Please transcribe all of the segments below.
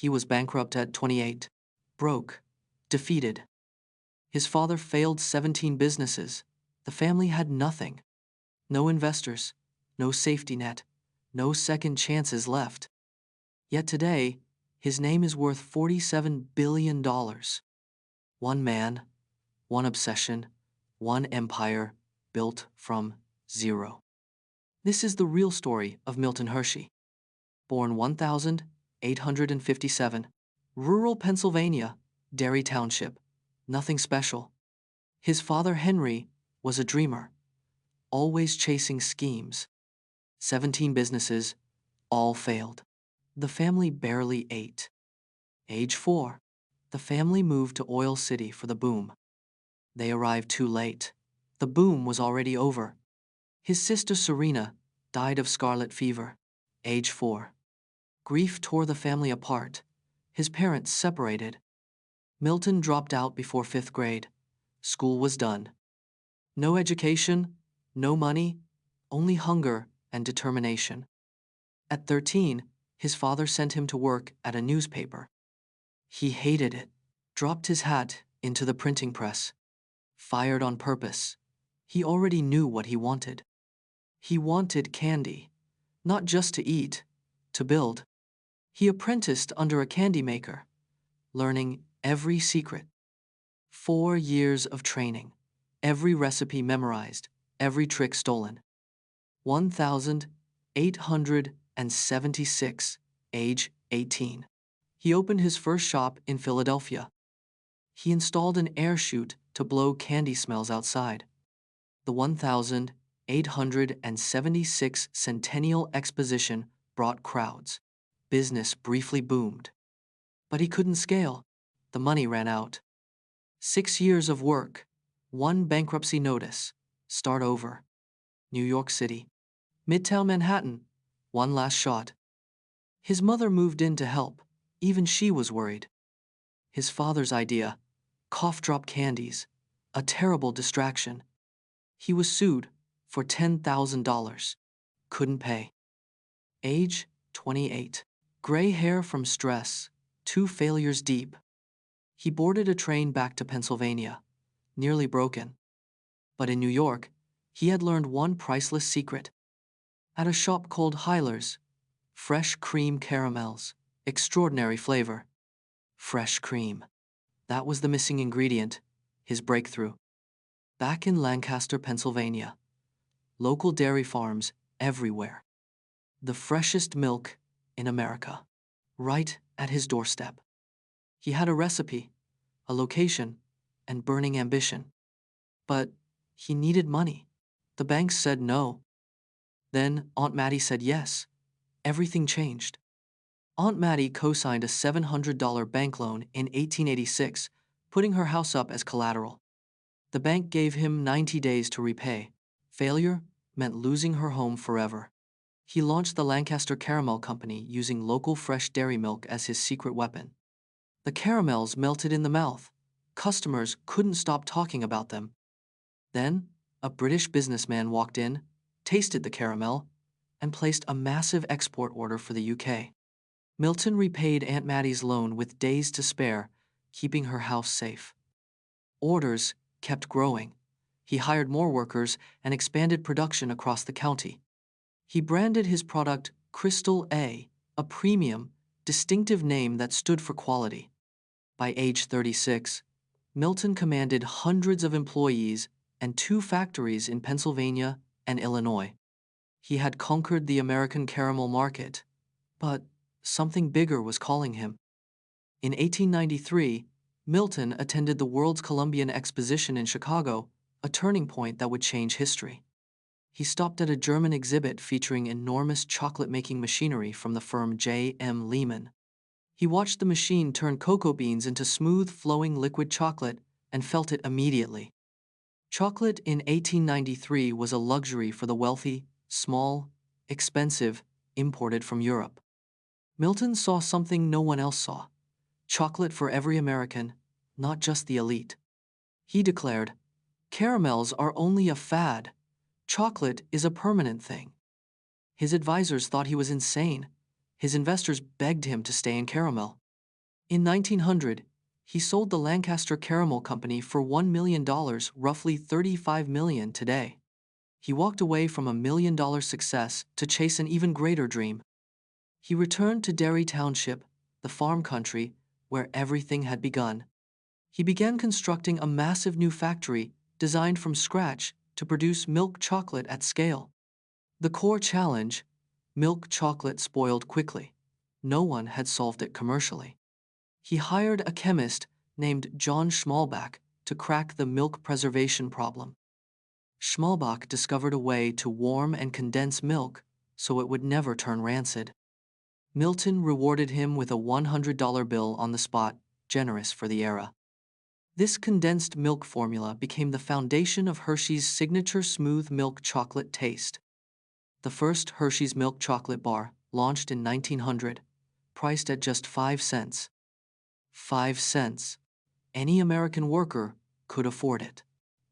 He was bankrupt at 28. Broke. Defeated. His father failed 17 businesses. The family had nothing. No investors. No safety net. No second chances left. Yet today, his name is worth $47 billion. One man, one obsession, one empire built from zero. This is the real story of Milton Hershey. Born 1857, rural Pennsylvania, Derry Township. Nothing special. His father Henry was a dreamer, always chasing schemes. 17 businesses, all failed. The family barely ate. Age 4, the family moved to Oil City for the boom. They arrived too late. The boom was already over. His sister Serena died of scarlet fever. Age 4. Grief tore the family apart. His parents separated. Milton dropped out before 5th grade. School was done. No education, no money, only hunger and determination. At 13, his father sent him to work at a newspaper. He hated it, dropped his hat into the printing press. Fired on purpose. He already knew what he wanted. He wanted candy, not just to eat, to build. He apprenticed under a candy maker, learning every secret. 4 years of training, every recipe memorized, every trick stolen. 1876, age 18. He opened his first shop in Philadelphia. He installed an air chute to blow candy smells outside. The 1876 Centennial Exposition brought crowds. Business briefly boomed. But he couldn't scale. The money ran out. 6 years of work, 1 bankruptcy notice, start over. New York City. Midtown Manhattan, 1 last shot. His mother moved in to help. Even she was worried. His father's idea, cough drop candies, a terrible distraction. He was sued for $10,000. Couldn't pay. Age 28. Gray hair from stress, 2 failures deep. He boarded a train back to Pennsylvania, nearly broken. But in New York, he had learned one priceless secret. At a shop called Hyler's, fresh cream caramels, extraordinary flavor. Fresh cream. That was the missing ingredient, his breakthrough. Back in Lancaster, Pennsylvania, local dairy farms everywhere. The freshest milk in America, right at his doorstep. He had a recipe, a location, and burning ambition. But he needed money. The banks said no. Then Aunt Mattie said yes. Everything changed. Aunt Mattie co-signed a $700 bank loan in 1886, putting her house up as collateral. The bank gave him 90 days to repay. Failure meant losing her home forever. He launched the Lancaster Caramel Company using local fresh dairy milk as his secret weapon. The caramels melted in the mouth. Customers couldn't stop talking about them. Then, a British businessman walked in, tasted the caramel, and placed a massive export order for the UK. Milton repaid Aunt Mattie's loan with days to spare, keeping her house safe. Orders kept growing. He hired more workers and expanded production across the county. He branded his product Crystal A premium, distinctive name that stood for quality. By age 36, Milton commanded hundreds of employees and 2 factories in Pennsylvania and Illinois. He had conquered the American caramel market, but something bigger was calling him. In 1893, Milton attended the World's Columbian Exposition in Chicago, a turning point that would change history. He stopped at a German exhibit featuring enormous chocolate-making machinery from the firm J.M. Lehman. He watched the machine turn cocoa beans into smooth, flowing liquid chocolate and felt it immediately. Chocolate in 1893 was a luxury for the wealthy, small, expensive, imported from Europe. Milton saw something no one else saw. Chocolate for every American, not just the elite. He declared, "Caramels are only a fad. Chocolate is a permanent thing." His advisors thought he was insane. His investors begged him to stay in caramel. In 1900, he sold the Lancaster Caramel Company for $1 million, roughly $35 million today. He walked away from $1 million success to chase an even greater dream. He returned to Derry Township, the farm country, where everything had begun. He began constructing a massive new factory designed from scratch to produce milk chocolate at scale. The core challenge: milk chocolate spoiled quickly. No one had solved it commercially. He hired a chemist named John Schmalbach to crack the milk preservation problem. Schmalbach discovered a way to warm and condense milk so it would never turn rancid. Milton rewarded him with a $100 bill on the spot, generous for the era. This condensed milk formula became the foundation of Hershey's signature smooth milk chocolate taste. The first Hershey's milk chocolate bar, launched in 1900, priced at just 5 cents. 5 cents. Any American worker could afford it.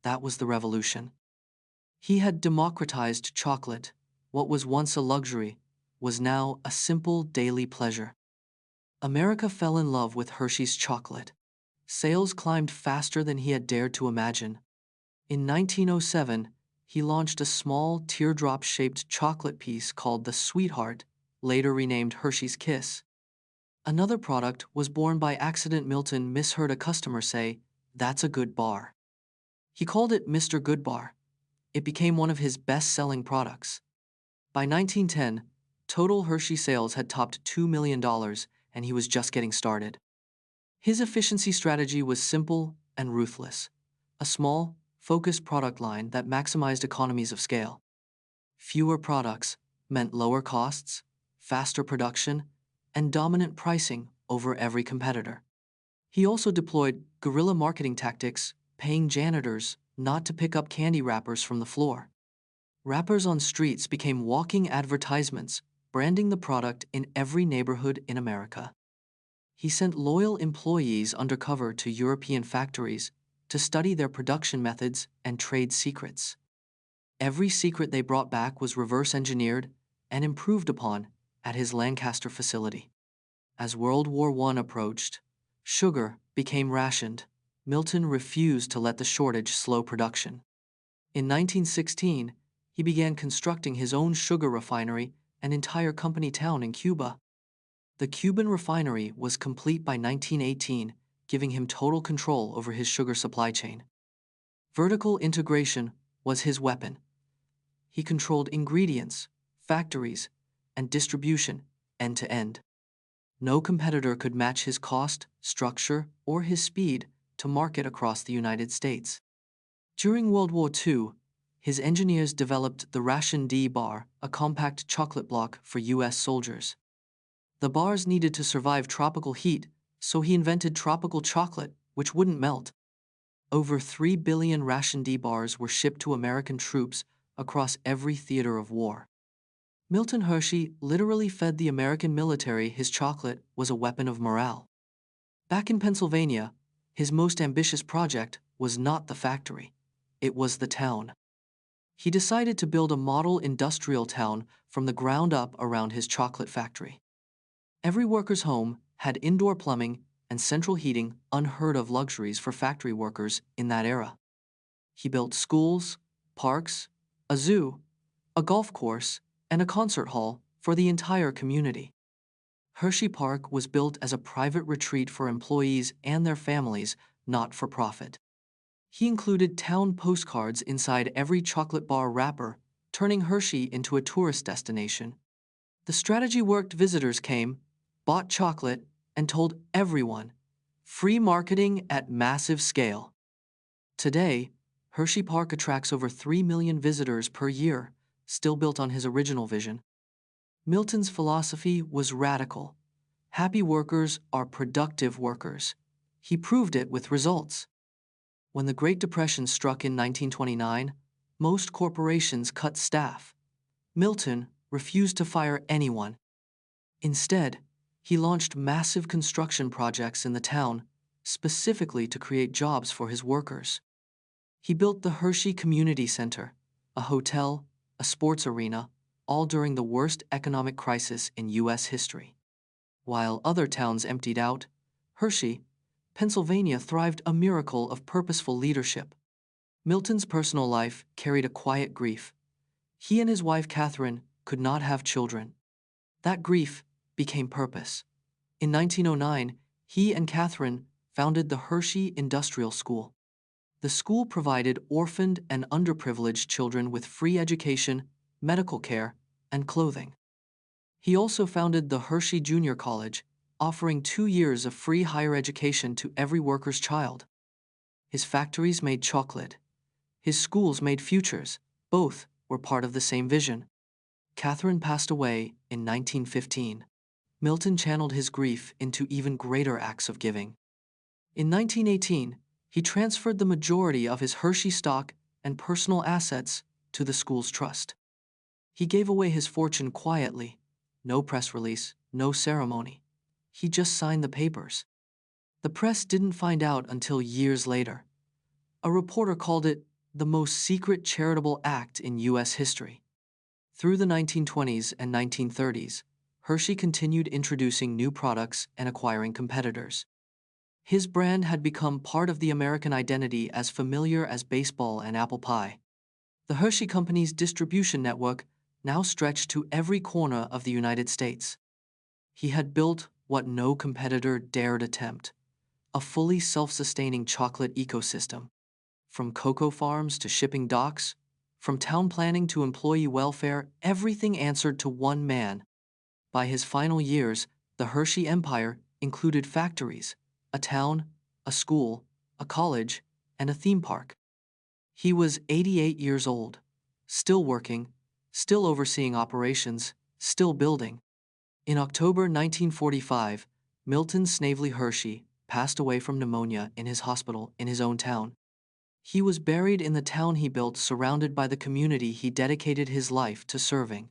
That was the revolution. He had democratized chocolate. What was once a luxury was now a simple daily pleasure. America fell in love with Hershey's chocolate. Sales climbed faster than he had dared to imagine. In 1907, he launched a small teardrop-shaped chocolate piece called the Sweetheart, later renamed Hershey's Kiss. Another product was born by accident. Milton misheard a customer say, "That's a good bar." He called it Mr. Good Bar. It became one of his best-selling products. By 1910, total Hershey sales had topped $2 million, and he was just getting started. His efficiency strategy was simple and ruthless: a small, focused product line that maximized economies of scale. Fewer products meant lower costs, faster production, and dominant pricing over every competitor. He also deployed guerrilla marketing tactics, paying janitors not to pick up candy wrappers from the floor. Wrappers on streets became walking advertisements, branding the product in every neighborhood in America. He sent loyal employees undercover to European factories to study their production methods and trade secrets. Every secret they brought back was reverse-engineered and improved upon at his Lancaster facility. As World War I approached, sugar became rationed. Milton refused to let the shortage slow production. In 1916, he began constructing his own sugar refinery, an entire company town in Cuba. The Cuban refinery was complete by 1918, giving him total control over his sugar supply chain. Vertical integration was his weapon. He controlled ingredients, factories, and distribution end to end. No competitor could match his cost, structure, or his speed to market across the United States. During World War II, his engineers developed the Ration D bar, a compact chocolate block for U.S. soldiers. The bars needed to survive tropical heat, so he invented tropical chocolate, which wouldn't melt. Over 3 billion Ration D bars were shipped to American troops across every theater of war. Milton Hershey literally fed the American military. His chocolate was a weapon of morale. Back in Pennsylvania, his most ambitious project was not the factory. It was the town. He decided to build a model industrial town from the ground up around his chocolate factory. Every worker's home had indoor plumbing and central heating, unheard of luxuries for factory workers in that era. He built schools, parks, a zoo, a golf course, and a concert hall for the entire community. Hershey Park was built as a private retreat for employees and their families, not for profit. He included town postcards inside every chocolate bar wrapper, turning Hershey into a tourist destination. The strategy worked. Visitors came, bought chocolate, and told everyone. Free marketing at massive scale. Today, Hershey Park attracts over 3 million visitors per year, still built on his original vision. Milton's philosophy was radical. Happy workers are productive workers. He proved it with results. When the Great Depression struck in 1929, most corporations cut staff. Milton refused to fire anyone. Instead, he launched massive construction projects in the town, specifically to create jobs for his workers. He built the Hershey Community Center, a hotel, a sports arena, all during the worst economic crisis in U.S. history. While other towns emptied out, Hershey, Pennsylvania thrived a miracle of purposeful leadership. Milton's personal life carried a quiet grief. He and his wife Catherine could not have children. That grief became purpose. In 1909, he and Catherine founded the Hershey Industrial School. The school provided orphaned and underprivileged children with free education, medical care, and clothing. He also founded the Hershey Junior College, offering 2 years of free higher education to every worker's child. His factories made chocolate. His schools made futures. Both were part of the same vision. Catherine passed away in 1915. Milton channeled his grief into even greater acts of giving. In 1918, he transferred the majority of his Hershey stock and personal assets to the school's trust. He gave away his fortune quietly. No press release, no ceremony. He just signed the papers. The press didn't find out until years later. A reporter called it the most secret charitable act in U.S. history. Through the 1920s and 1930s, Hershey continued introducing new products and acquiring competitors. His brand had become part of the American identity as familiar as baseball and apple pie. The Hershey Company's distribution network now stretched to every corner of the United States. He had built what no competitor dared attempt: a fully self-sustaining chocolate ecosystem. From cocoa farms to shipping docks, from town planning to employee welfare, everything answered to one man. By his final years, the Hershey empire included factories, a town, a school, a college, and a theme park. He was 88 years old, still working, still overseeing operations, still building. In October 1945, Milton Snavely Hershey passed away from pneumonia in his hospital in his own town. He was buried in the town he built, surrounded by the community he dedicated his life to serving.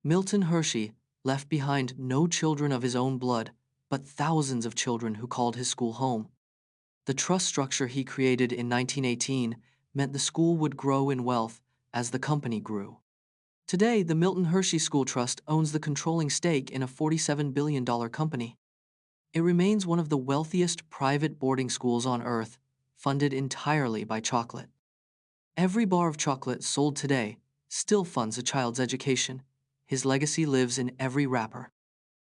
Milton Hershey left behind no children of his own blood, but thousands of children who called his school home. The trust structure he created in 1918 meant the school would grow in wealth as the company grew. Today, the Milton Hershey School Trust owns the controlling stake in a $47 billion company. It remains one of the wealthiest private boarding schools on earth, funded entirely by chocolate. Every bar of chocolate sold today still funds a child's education. His legacy lives in every wrapper.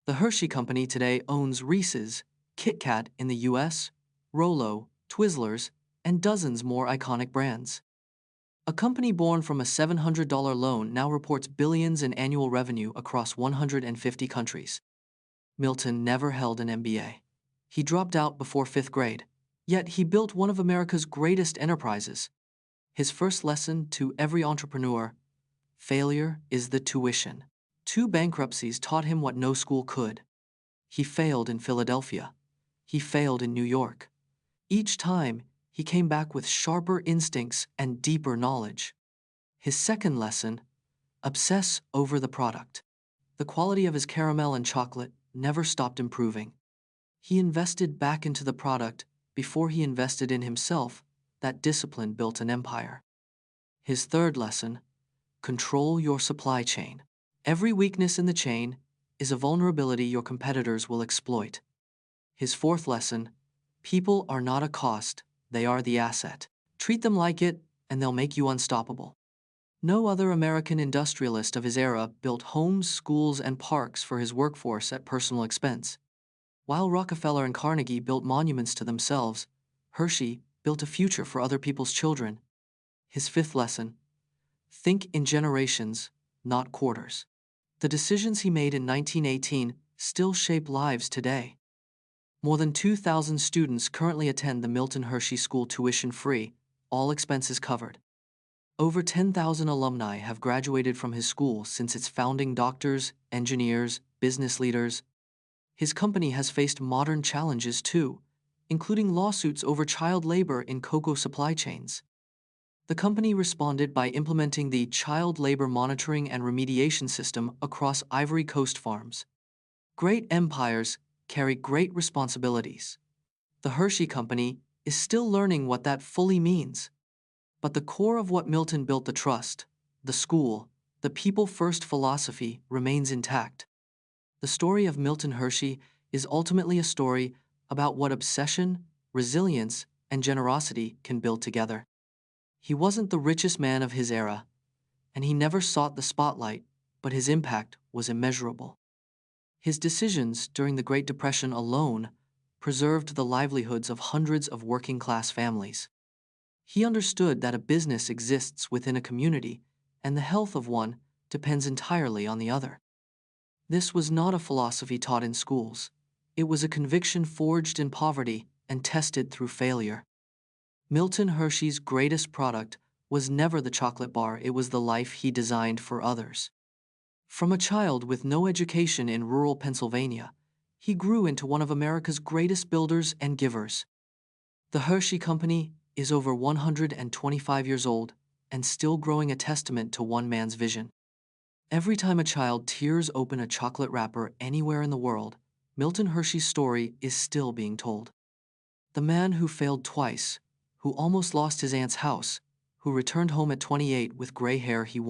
The Hershey Company today owns Reese's, Kit Kat in the US, Rolo, Twizzlers, and dozens more iconic brands. A company born from a $700 loan now reports billions in annual revenue across 150 countries. Milton never held an MBA. He dropped out before 5th grade, yet he built one of America's greatest enterprises. His first lesson to every entrepreneur: failure is the tuition. 2 bankruptcies taught him what no school could. He failed in Philadelphia. He failed in New York. Each time, he came back with sharper instincts and deeper knowledge. His second lesson: obsess over the product. The quality of his caramel and chocolate never stopped improving. He invested back into the product before he invested in himself. That discipline built an empire. His third lesson: control your supply chain. Every weakness in the chain is a vulnerability your competitors will exploit. His fourth lesson: people are not a cost, they are the asset. Treat them like it, and they'll make you unstoppable. No other American industrialist of his era built homes, schools, and parks for his workforce at personal expense. While Rockefeller and Carnegie built monuments to themselves, Hershey built a future for other people's children. His fifth lesson: think in generations, not quarters. The decisions he made in 1918 still shape lives today. More than 2,000 students currently attend the Milton Hershey School tuition-free, all expenses covered. Over 10,000 alumni have graduated from his school since its founding: doctors, engineers, business leaders. His company has faced modern challenges too, including lawsuits over child labor in cocoa supply chains. The company responded by implementing the Child Labor Monitoring and Remediation System across Ivory Coast farms. Great empires carry great responsibilities. The Hershey Company is still learning what that fully means. But the core of what Milton built, the trust, the school, the people-first philosophy, remains intact. The story of Milton Hershey is ultimately a story about what obsession, resilience, and generosity can build together. He wasn't the richest man of his era, and he never sought the spotlight, but his impact was immeasurable. His decisions during the Great Depression alone preserved the livelihoods of hundreds of working-class families. He understood that a business exists within a community, and the health of one depends entirely on the other. This was not a philosophy taught in schools. It was a conviction forged in poverty and tested through failure. Milton Hershey's greatest product was never the chocolate bar, it was the life he designed for others. From a child with no education in rural Pennsylvania, he grew into one of America's greatest builders and givers. The Hershey Company is over 125 years old and still growing, a testament to one man's vision. Every time a child tears open a chocolate wrapper anywhere in the world, Milton Hershey's story is still being told. The man who failed twice, who almost lost his aunt's house, who returned home at 28 with gray hair he wanted.